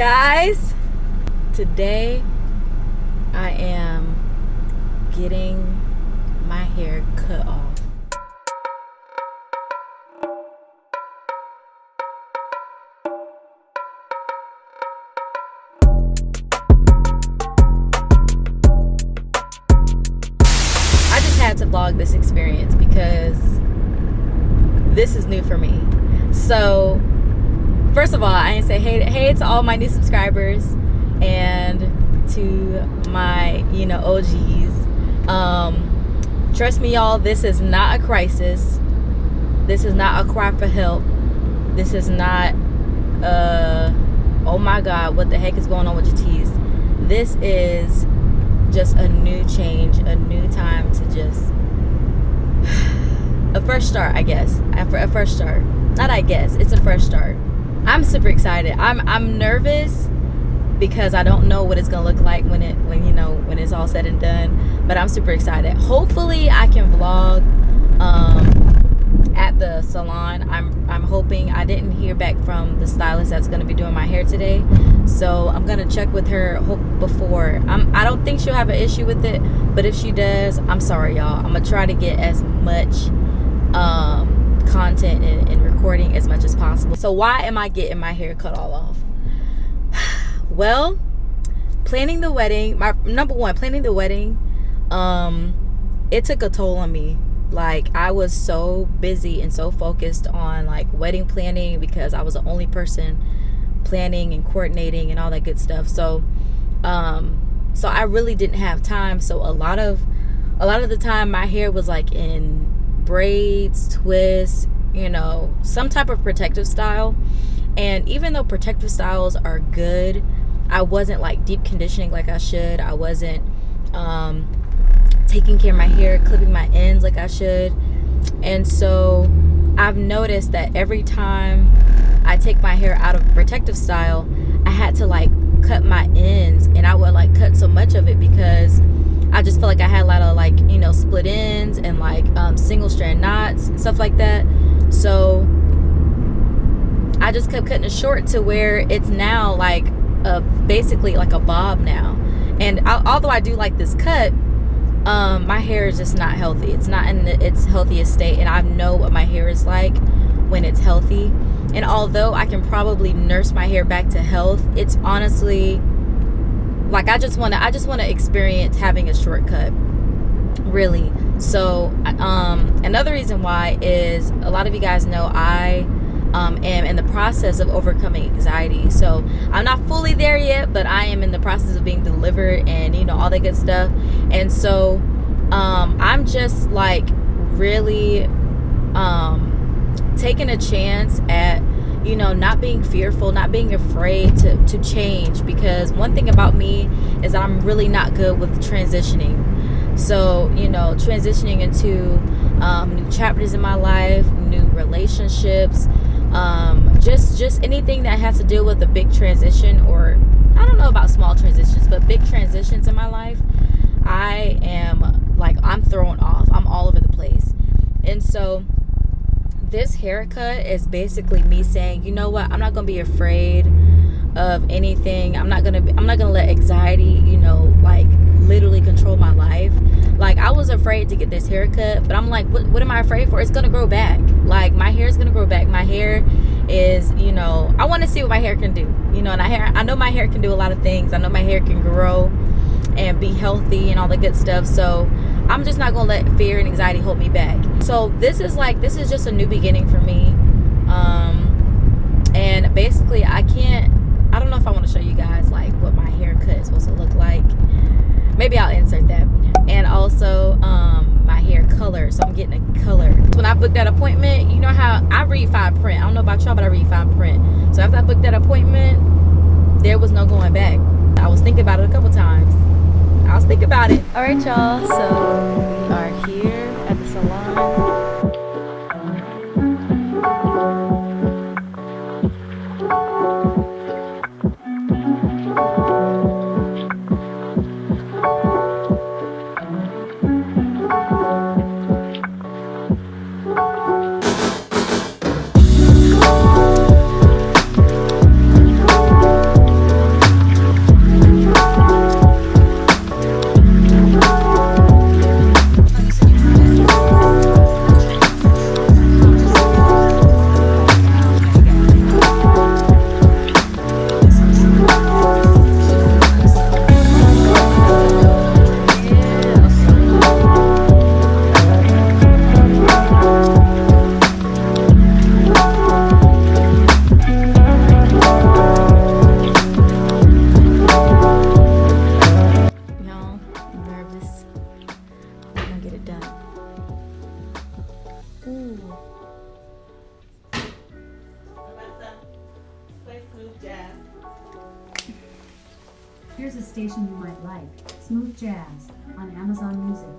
Guys, today I am getting my hair cut off. I just had to vlog this experience because this is new for me. So first of all, I didn't say hey to all my new subscribers and to my, OGs. Trust me, y'all, this is not a crisis. This is not a cry for help. This is not, oh my God, what the heck is going on with your teeth? This is just a new change, a new time to just, a fresh start, I guess. A fresh start. Not I guess, it's a fresh start. I'm super excited. I'm nervous because I don't know what it's gonna look like when it's all said and done. But I'm super excited. Hopefully I can vlog at the salon. I'm hoping. I didn't hear back from the stylist that's gonna be doing my hair today, so I'm gonna check with her before. I don't think she'll have an issue with it, but if she does, I'm sorry, y'all. I'm gonna try to get as much content and recording as much as possible. So why am I getting my hair cut all off? Well, planning the wedding, planning the wedding, it took a toll on me. Like, I was so busy and so focused on like wedding planning because I was the only person planning and coordinating and all that good stuff. So I really didn't have time. So a lot of the time my hair was like in braids, twists, some type of protective style. And even though protective styles are good, I wasn't like deep conditioning like I should. I wasn't taking care of my hair, clipping my ends like I should. And so I've noticed that every time I take my hair out of protective style, I had to like cut my ends, and I would like cut so much of it because I just felt like I had a lot of like, split ends and like single strand knots and stuff like that. So I just kept cutting it short to where it's now like basically like a bob now. And although I do like this cut, my hair is just not healthy. It's not in its healthiest state, and I know what my hair is like when it's healthy. And although I can probably nurse my hair back to health, it's honestly like I just want to experience having a shortcut, really. So another reason why is a lot of you guys know I am in the process of overcoming anxiety. So I'm not fully there yet, but I am in the process of being delivered and all that good stuff. And so I'm just like really taking a chance at not being fearful, not being afraid to change, because one thing about me is that I'm really not good with transitioning. So transitioning into new chapters in my life, new relationships, just anything that has to deal with a big transition, or I don't know about small transitions, but big transitions in my life, I am like, I'm thrown off. I'm all over the place. And so this haircut is basically me saying, you know what, I'm not gonna be afraid of anything. I'm not gonna let anxiety, like literally control my life. Like, I was afraid to get this haircut, but I'm like, what am I afraid for? It's gonna grow back. Like, my hair is gonna grow back. My hair is, I want to see what my hair can do. And I know my hair can do a lot of things. I know my hair can grow and be healthy and all the good stuff. So I'm just not gonna let fear and anxiety hold me back. So this is just a new beginning for me. And basically I don't know if I want to show you guys like what my haircut is supposed to look like. Maybe I'll insert that. And also my hair color. So I'm getting a color. When I booked that appointment, you know how I read fine print. I don't know about y'all, but I read fine print. So after I booked that appointment, there was no going back. I was thinking about it a couple times. I was thinking about it. All right, y'all. So we are here at the salon. Jazz. Here's a station you might like. Smooth Jazz on Amazon Music.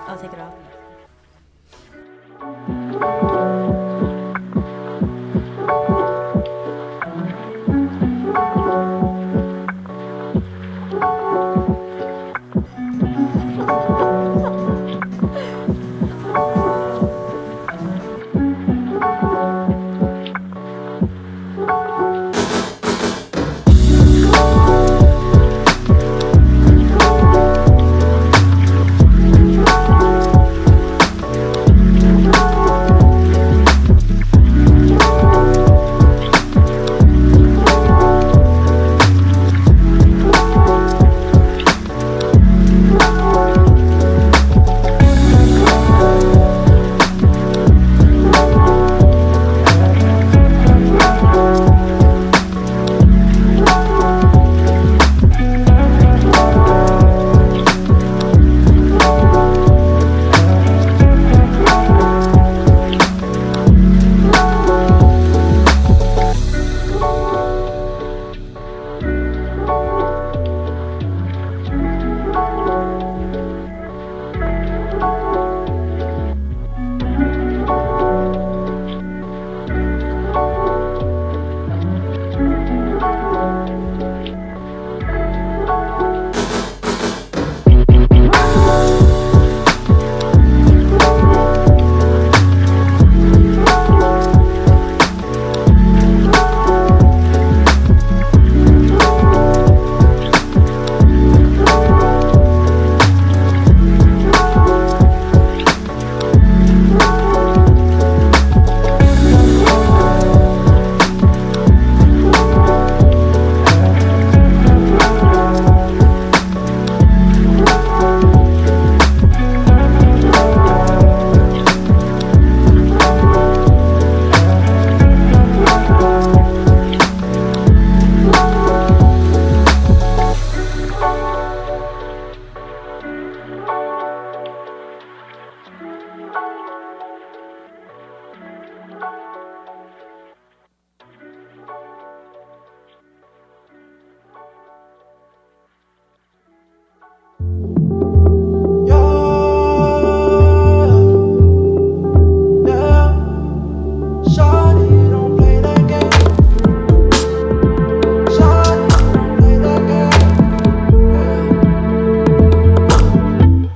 I'll take it off.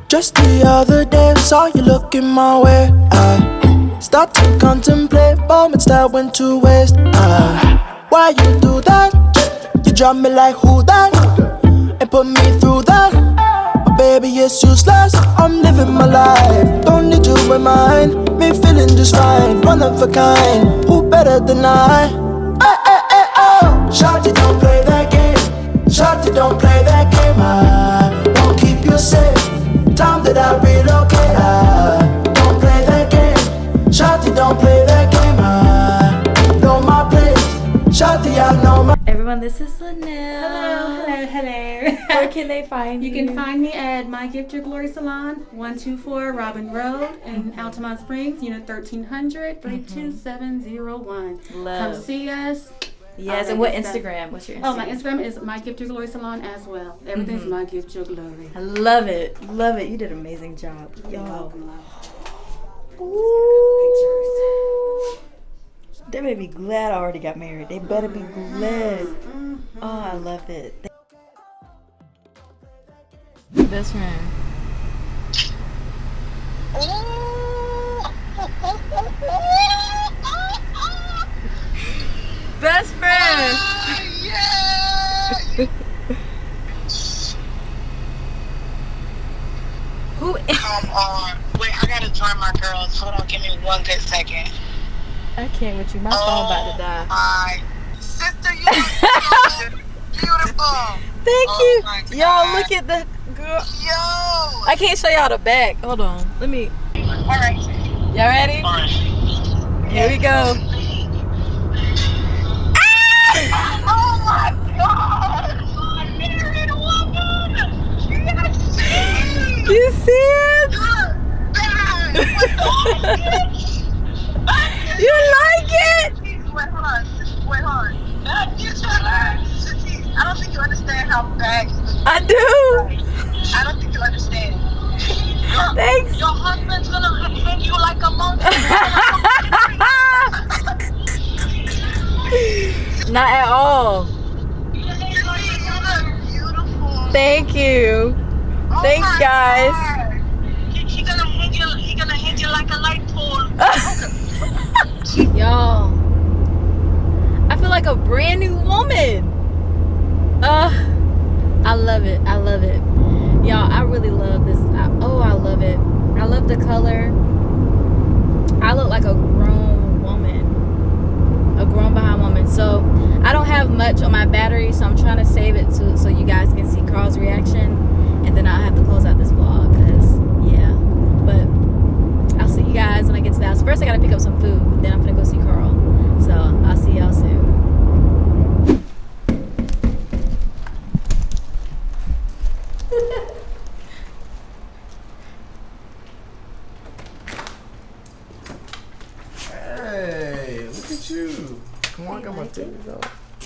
Just the other day, saw you looking my way. I start to contemplate moments that went to waste. Why you do that? You drop me like who that? And put me through that. But baby, it's useless. I'm living my life. Don't need you in mine. Me feeling just fine. One of a kind. Who better than I? Hey, hey, hey, oh. Shawty, don't play that game. Shawty, don't play that game. I won't keep you safe. Time that I relocate, don't play that game. Shawty, don't play that game. I know my place. Shawty, I know my. Everyone, this is Linnell. Hello. Where can they find you? You can find me at My Gift Your Glory Salon, 124 Robin Road in Altamont Springs, unit 1300 32701. Love. Come see us. Yes, and what Instagram? What's your Instagram? Oh, my Instagram is My Gift Your Glory Salon as well. Everything's My Gift Your Glory. I love it. Love it. You did an amazing job. You're Y'all. welcome, love. Ooh. They better be glad I already got married. They better be glad. Oh, I love it. Best friend. Best friend. Yeah. Who? Come on. Wait, I gotta join my girls. Hold on, give me one good second. I can't with you. My phone about to die. My sister, you look beautiful. Thank Oh my you. Y'all, God. look at the girl. Yo. I can't show y'all the back. Hold on. Let me. All right. Y'all ready? All right. Here we go. Oh my God. My married woman. Yes. You see it? You like it? Wait, hold on. I don't think you understand how bad you look. I do. I don't think you understand. Thanks. Your husband's gonna hang you like a monkey. Not at all. You look beautiful. Thank you. Oh Thanks, my guys. God. He gonna hang you like a light pole. Y'all, I feel like a brand new woman. I love it. I love it. Y'all, I really love this. I love it. I love the color. I look like a grown woman. A grown behind woman. So I don't have much on my battery, so I'm trying to save it so you guys can see Carl's reaction. And then I'll have to close out this vlog because, yeah. But I'll see you guys when I get to the house. First, I got to pick up some food. Then I'm going to go see Carl. So I'll see y'all soon. Hey, look at you. Come on, I got my titties out.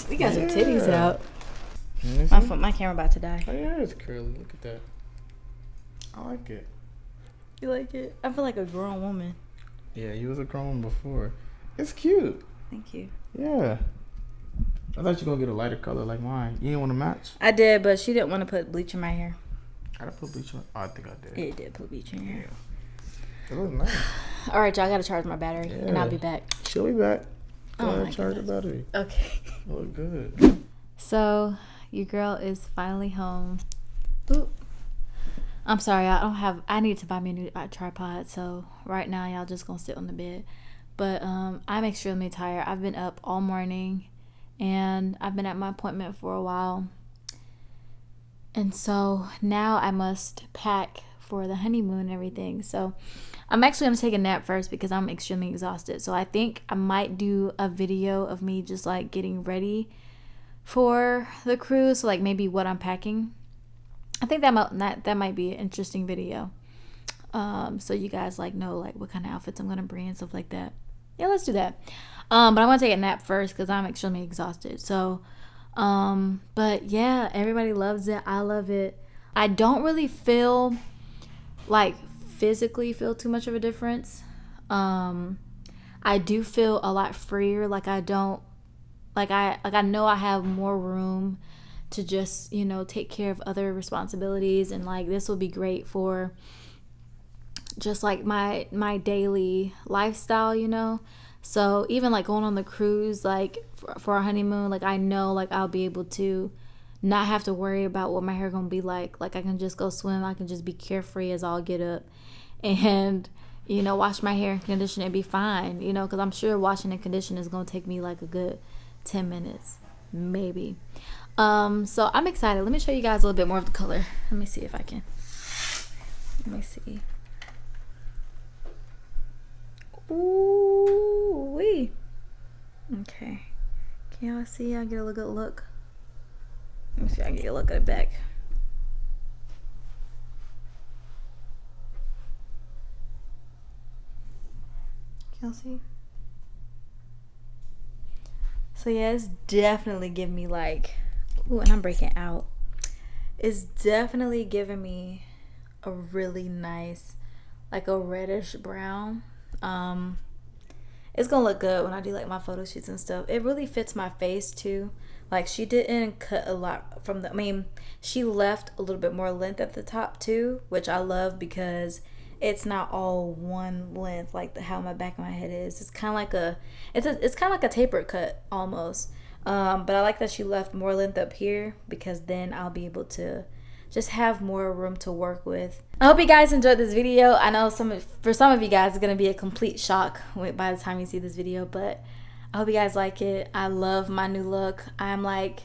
We got some titties Yeah. out. Mm-hmm. My camera about to die. Oh, yeah, it's curly. Look at that. I like it. You like it? I feel like a grown woman. Yeah, you was a grown one before. It's cute. Thank you. Yeah. I thought you were going to get a lighter color like mine. You didn't want to match? I did, but she didn't want to put bleach in my hair. I put bleach on. Oh, I think I did. It did put bleach in your hair. It looks nice. All right, y'all. I got to charge my battery, and I'll be back. She'll be back. Go Oh ahead my and charge the goodness. battery. Okay. It look good. So, your girl is finally home. Ooh. I'm sorry, I need to buy me a new tripod, so right now y'all just gonna sit on the bed. But I'm extremely tired. I've been up all morning, and I've been at my appointment for a while. And so now I must pack for the honeymoon and everything. So I'm actually gonna take a nap first because I'm extremely exhausted. So I think I might do a video of me just like getting ready for the cruise, so like maybe what I'm packing. I think that might be an interesting video. So you guys like know like what kind of outfits I'm gonna bring and stuff like that. Yeah, let's do that. But I'm gonna take a nap first because I'm extremely exhausted. So, but yeah, everybody loves it. I love it. I don't really feel like physically feel too much of a difference. I do feel a lot freer. Like I don't. Like I know I have more room to just, take care of other responsibilities, and like this will be great for just like my daily lifestyle, So even like going on the cruise, like for our honeymoon, like I know like I'll be able to not have to worry about what my hair gonna be like. Like I can just go swim. I can just be carefree as all get up, and wash my hair and condition and be fine. Because I'm sure washing and conditioning is gonna take me like a good 10 minutes maybe. So I'm excited. Let me show you guys a little bit more of the color. Let me see if I can. Let me see. Ooh wee. Okay, can y'all see? I'll get a good look. Let me see if I can get a look at the back. Can y'all see? So yeah, it's definitely giving me like, ooh, and I'm breaking out. It's definitely giving me a really nice, like a reddish brown. It's gonna look good when I do like my photo shoots and stuff. It really fits my face too. Like she didn't cut a lot from the, I mean, she left a little bit more length at the top too, which I love because it's not all one length like how my back of my head is. It's kind of like it's kind of like a tapered cut almost. But I like that she left more length up here because then I'll be able to just have more room to work with. I hope you guys enjoyed this video. I know for some of you guys it's gonna be a complete shock by the time you see this video, but I hope you guys like it. I love my new look. I'm like,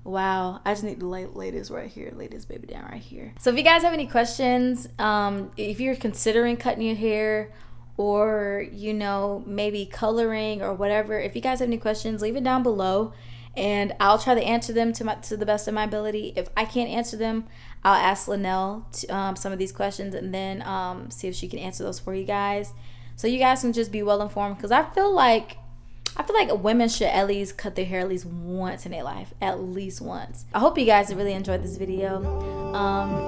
wow, I just need to lay this right here, lay this baby down right here. So if you guys have any questions, if you're considering cutting your hair or, you know, maybe coloring or whatever, if you guys have any questions, leave it down below and I'll try to answer them to the best of my ability. If I can't answer them, I'll ask Linnell some of these questions and then see if she can answer those for you guys, so you guys can just be well informed, because I feel like women should at least cut their hair at least once in their life, at least once. I hope you guys really enjoyed this video.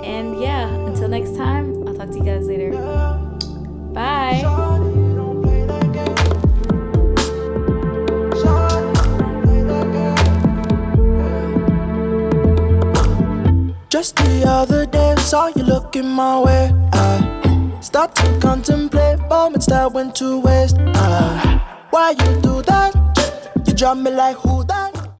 And yeah, until next time, I'll talk to you guys later. Bye. Just the other day, saw you looking my way. I start to contemplate moments that went to waste. Why you do that? You drop me like who that?